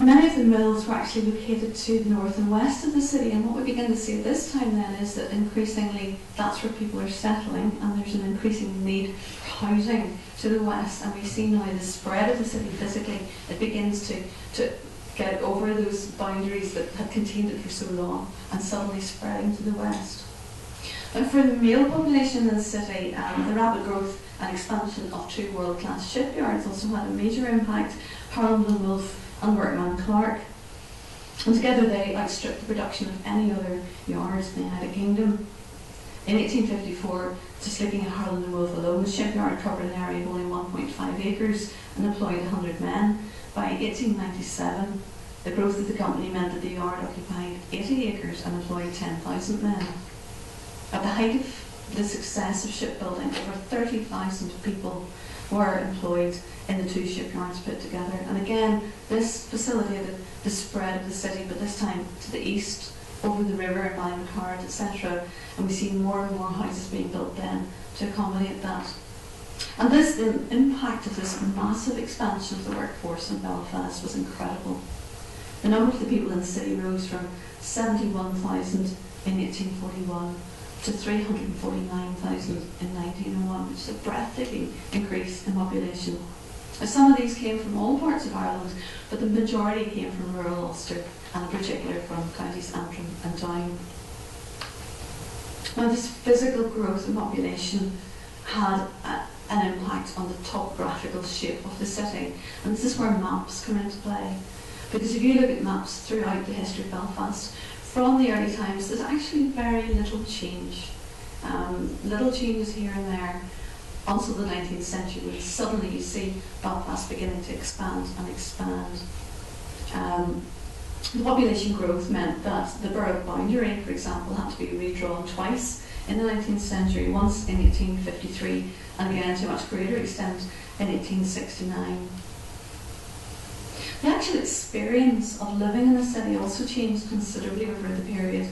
Many of the mills were actually located to the north and west of the city, and what we begin to see at this time then is that increasingly that's where people are settling, and there's an increasing need for housing to the west, and we see now the spread of the city physically. It begins to get over those boundaries that had contained it for so long and suddenly spreading to the west. And for the male population in the city, the rapid growth and expansion of two world-class shipyards also had a major impact. Harland and Wolff and Workman Clark. And together they outstripped the production of any other yards in the United Kingdom. In 1854, just looking at Harland and Wolff alone, the shipyard covered an area of only 1.5 acres and employed 100 men. By 1897, the growth of the company meant that the yard occupied 80 acres and employed 10,000 men. At the height of the success of shipbuilding, over 30,000 people were employed in the two shipyards put together. And again, this facilitated the spread of the city, but this time to the east, over the river in Ballymacarrad, etc. And we see more and more houses being built then to accommodate that. And this, the impact of this massive expansion of the workforce in Belfast was incredible. The number of the people in the city rose from 71,000 in 1841 to 349,000 in 1901, which is a breathtaking increase in population. Now, some of these came from all parts of Ireland, but the majority came from rural Ulster, and in particular from counties Antrim and Down. Now, this physical growth in population had an impact on the topographical shape of the city, and this is where maps come into play. Because if you look at maps throughout the history of Belfast, from the early times, there's actually very little change. Little changes here and there until the 19th century, when suddenly you see Belfast beginning to expand and expand. The population growth meant that the borough boundary, for example, had to be redrawn twice in the 19th century, once in 1853 and again to a much greater extent in 1869. The actual experience of living in the city also changed considerably over the period.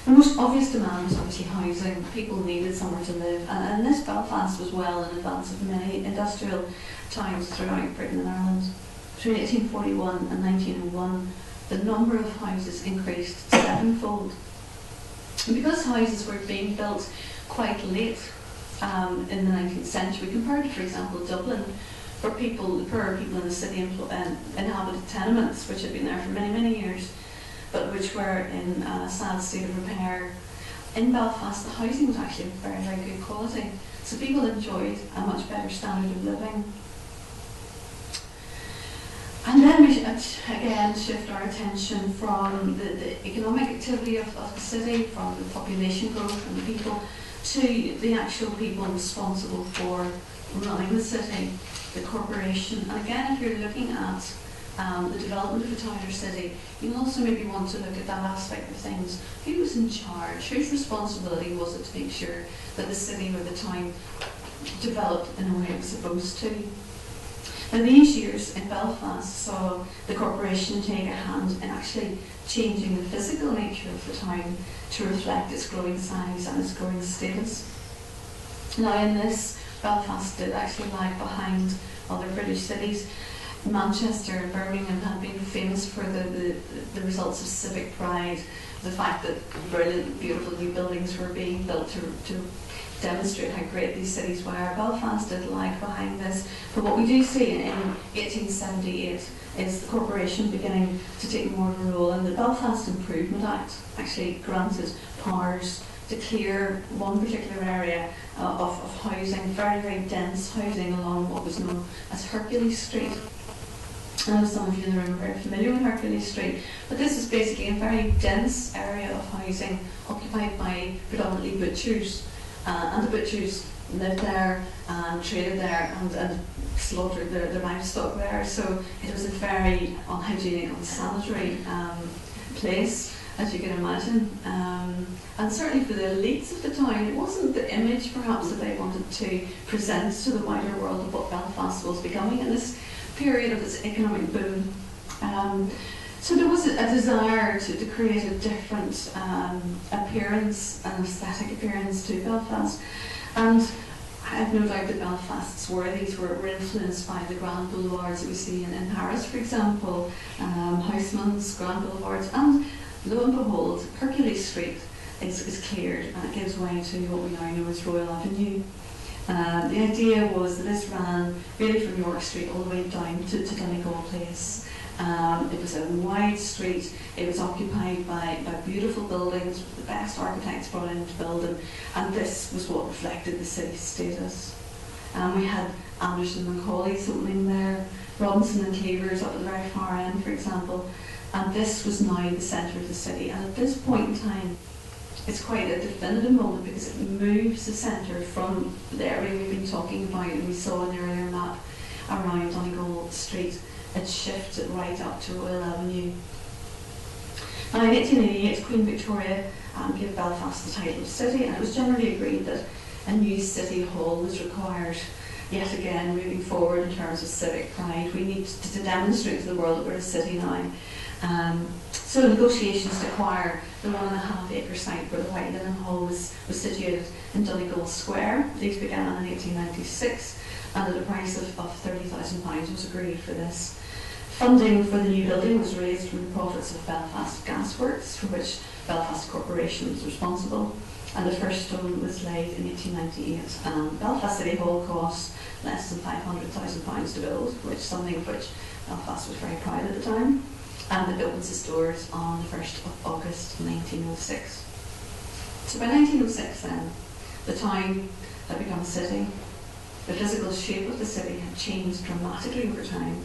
The most obvious demand was obviously housing. People needed somewhere to live, and this Belfast was well in advance of many industrial towns throughout Britain and Ireland. Between 1841 and 1901, the number of houses increased sevenfold. And because houses were being built quite late in the 19th century, compared to, for example, Dublin, where people, the poorer people in the city inhabited tenements, which had been there for many, many years, but which were in a sad state of repair. In Belfast, the housing was actually of very, very good quality, so people enjoyed a much better standard of living. And then we again shift our attention from the economic activity of the city, from the population growth and the people, to the actual people responsible for running the city, the corporation. And again, if you're looking at the development of a town or city, you'll also maybe want to look at that aspect of things. Who was in charge? Whose responsibility was it to make sure that the city or the town developed in a way it was supposed to? Now, these years in Belfast saw the corporation take a hand in actually changing the physical nature of the town to reflect its growing size and its growing status. Now, in this, Belfast did actually lag behind other British cities. Manchester and Birmingham had been famous for the results of civic pride, the fact that brilliant, beautiful new buildings were being built to demonstrate how great these cities were. Belfast did lag behind this, but what we do see in 1878 is the corporation beginning to take more of a role, and the Belfast Improvement Act actually granted powers to clear one particular area of housing, very, very dense housing along what was known as Hercules Street. I know some of you in the room are very familiar with Hercules Street, but this is basically a very dense area of housing occupied by predominantly butchers, and the butchers lived there and traded there and slaughtered their livestock there, so it was a very unhygienic, unsanitary place, as you can imagine. And certainly for the elites of the town, it wasn't the image perhaps that they wanted to present to the wider world of what Belfast was becoming in this period of its economic boom. So there was a desire to create a different appearance, an aesthetic appearance to Belfast. And I have no doubt that Belfast's worthies were influenced by the grand boulevards that we see in Paris, for example, Haussmann's grand boulevards, and lo and behold, Hercules Street is cleared and it gives way to what we now know as Royal Avenue. The idea was that this ran really from York Street all the way down to Donegal Place. It was a wide street. It was occupied by beautiful buildings with the best architects brought in to build them, and this was what reflected the city's status. We had Anderson and Macaulay's opening there, Robinson and Cleaver's up at the very far end, for example, and this was now the centre of the city. And at this point in time, it's quite a definitive moment because it moves the centre from the area we've been talking about and we saw in the earlier map around Donegal Street. It shifted right up to Royal Avenue. Now in 1888, Queen Victoria gave Belfast the title of city, and it was generally agreed that a new city hall was required. Yet again, moving forward in terms of civic pride, we need to demonstrate to the world that we're a city now. So negotiations to acquire the 1.5 acre site where the White Linen Hall was situated in Donegal Square. These began in 1896, and at a price of £30,000 was agreed for this. Funding for the new building was raised from the profits of Belfast Gasworks, for which Belfast Corporation was responsible, and the first stone was laid in 1898. Belfast City Hall cost less than £500,000 to build, something of which Belfast was very proud at the time, and it opens its doors on the 1st of August 1906. So by 1906 then, the town had become a city. The physical shape of the city had changed dramatically over time.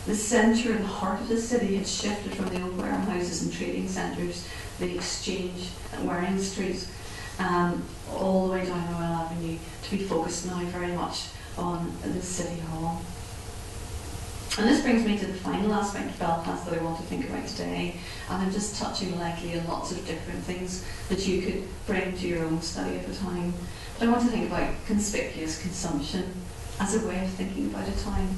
The centre and the heart of the city had shifted from the old warehouses and trading centres, the Exchange and Waring Street, all the way down Royal Avenue, to be focused now very much on the City Hall. And this brings me to the final aspect of Belfast that I want to think about today, and I'm just touching lightly on lots of different things that you could bring to your own study of the time. But I want to think about conspicuous consumption as a way of thinking about a town.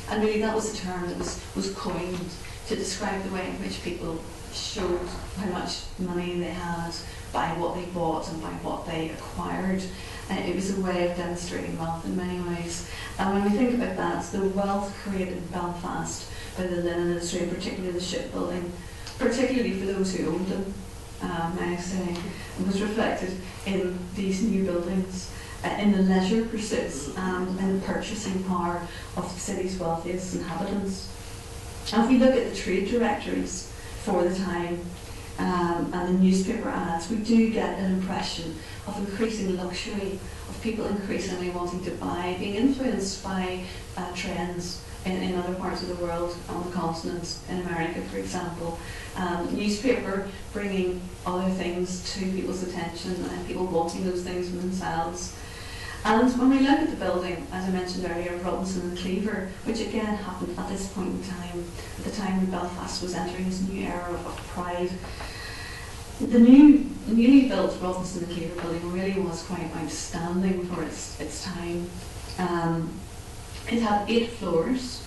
And really that was a term that was coined to describe the way in which people showed how much money they had by what they bought and by what they acquired. It was a way of demonstrating wealth in many ways. And when we think about that, the wealth created in Belfast by the linen industry, and particularly the shipbuilding, particularly for those who owned them, may I say, was reflected in these new buildings, in the leisure pursuits and in the purchasing power of the city's wealthiest inhabitants. And if we look at the trade directories for the time and the newspaper ads, we do get an impression of increasing luxury, of people increasingly wanting to buy, being influenced by trends in other parts of the world, on the continent, in America for example. Newspaper bringing other things to people's attention and people wanting those things for themselves. And when we look at the building, as I mentioned earlier, of Robinson and Cleaver, which again happened at this point in time, at the time when Belfast was entering this new era of pride, the newly built Robinson and Cleaver building really was quite outstanding for its time. It had 8 floors,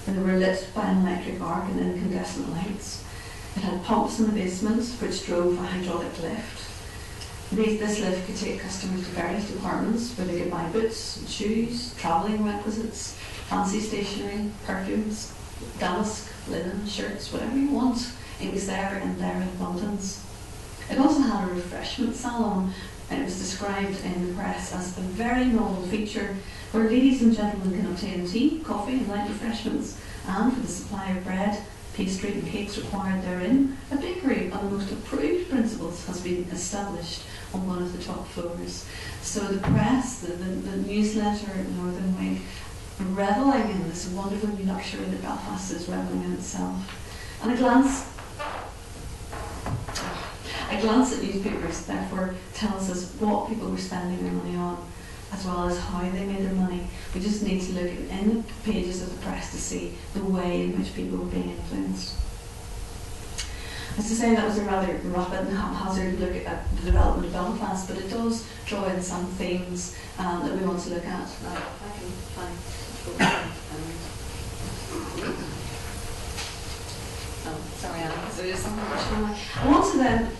and they were lit by an electric arc and incandescent lights. It had pumps in the basement, which drove a hydraulic lift. This lift could take customers to various departments where they could buy boots, and shoes, travelling requisites, fancy stationery, perfumes, damask, linen, shirts, whatever you want. It was there and there in abundance. It also had a refreshment salon, and it was described in the press as a very novel feature where ladies and gentlemen can obtain tea, coffee and light refreshments, and for the supply of bread, pastry and cakes required therein, a bakery on the most approved principles has been established on one of the top floors. So the press, the newsletter at Northern Wing, revelling in this wonderful new luxury that Belfast is revelling in itself. And a glance at newspapers therefore tells us what people were spending their money on, as well as how they made their money. We just need to look in the pages of the press to see the way in which people were being influenced. As I say, that was a rather rapid and haphazard look at the development of Belfast, but it does draw in some themes that we want to look at. Now, if I can find. Oh, sorry, Anna, because there is something much more. I want to then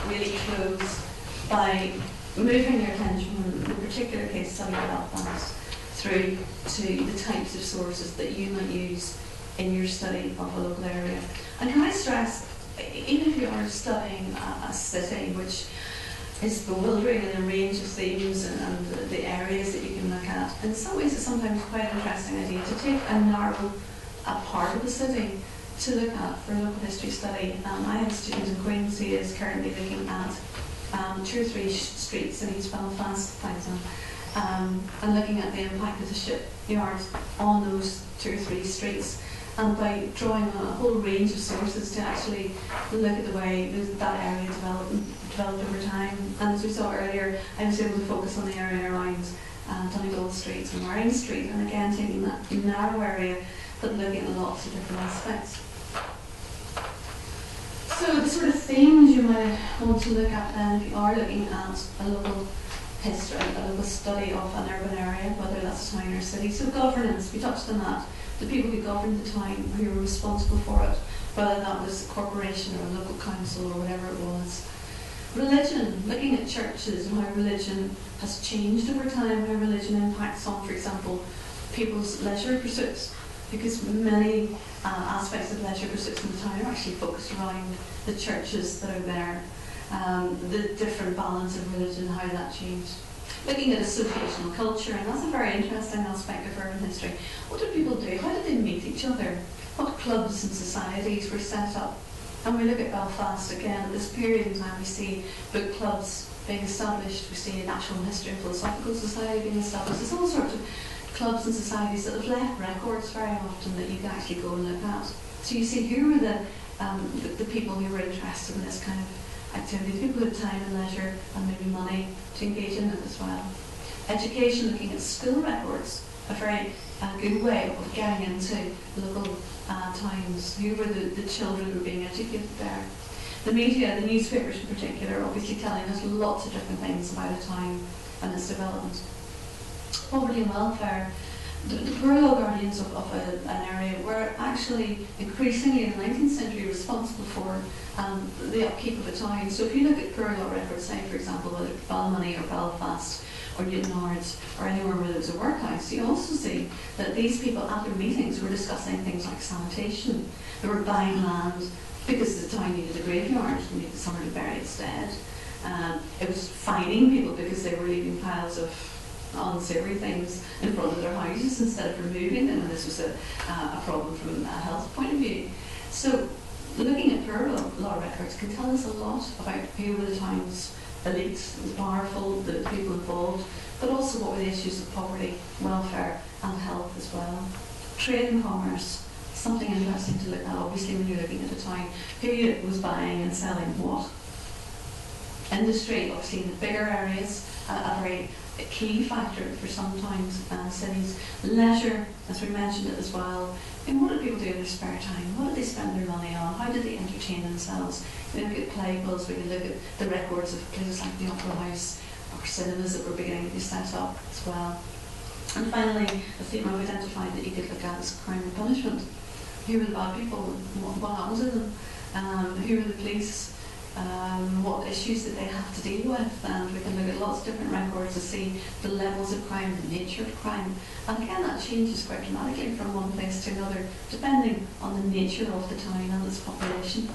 really close by moving your attention from the particular case study of Belfast through to the types of sources that you might use in your study of a local area. And can I stress, even if you are studying a city which is bewildering in a range of themes and the areas that you can look at, in some ways it's sometimes quite an interesting idea to take a narrow part of the city to look at for a local history study. I have a student in Queens who is currently looking at 2 or 3 streets in East Belfast, for example, and looking at the impact of the shipyard on those 2 or 3 streets, and by drawing on a whole range of sources to actually look at the way that area developed over time. And as we saw earlier, I was able to focus on the area around Donegal Street and Waring Street, and again taking that narrow area but looking at lots of different aspects. So the sort of themes you might want to look at then if you are looking at a local history, a local study of an urban area, whether that's a town or a city. So governance, we touched on that. The people who governed the town, who were responsible for it, whether that was a corporation or a local council or whatever it was. Religion, looking at churches and how religion has changed over time, how religion impacts on, for example, people's leisure pursuits, because many aspects of leisure pursuits in the town are actually focused around the churches that are there, the different balance of religion, how that changed. Looking at associational culture, and that's a very interesting aspect of urban history. What did people do? How did they meet each other? What clubs and societies were set up? And we look at Belfast again, at this period in time we see book clubs being established, we see a Natural History and Philosophical Society being established. There's all sorts of clubs and societies that have left records very often that you can actually go and look at. So you see who were the people who were interested in this kind of activity, the people who had time and leisure and maybe money to engage in it as well. Education, looking at school records, a very good way of getting into local towns. Who were the children who were being educated there? The media, the newspapers in particular, obviously telling us lots of different things about a town and its development. Poverty and welfare. The poor law guardians of an area were actually increasingly in the 19th century responsible for the upkeep of a town. So if you look at poor law records, say for example whether it's Balmoney or Belfast or Newtonards or anywhere where there was a workhouse, you also see that these people at their meetings were discussing things like sanitation. They were buying land because the town needed a graveyard, needed somewhere to bury its dead. It was fining people because they were leaving piles of unsavoury things in front of their houses instead of removing them, and this was a problem from a health point of view. So looking at poor law records can tell us a lot about who were the town's elite, the powerful, the people involved, but also what were the issues of poverty, welfare and health as well. Trade and commerce, something interesting to look at obviously when you're looking at a town. Who was buying and selling what? Industry, obviously in the bigger areas, a very key factor for some towns and cities. Leisure, as we mentioned it as well. And what did people do in their spare time? What did they spend their money on? How did they entertain themselves? We look at playbills, we can look at the records of places like the Opera House or cinemas that were beginning to be set up as well. And finally, a theme I've identified that you could look at is crime and punishment. Who were the bad people? What happened to them? Who were the police? What issues did they have to deal with? And we can look at lots of different records to see the levels of crime, the nature of crime. And again, that changes quite dramatically from one place to another, depending on the nature of the town and its population.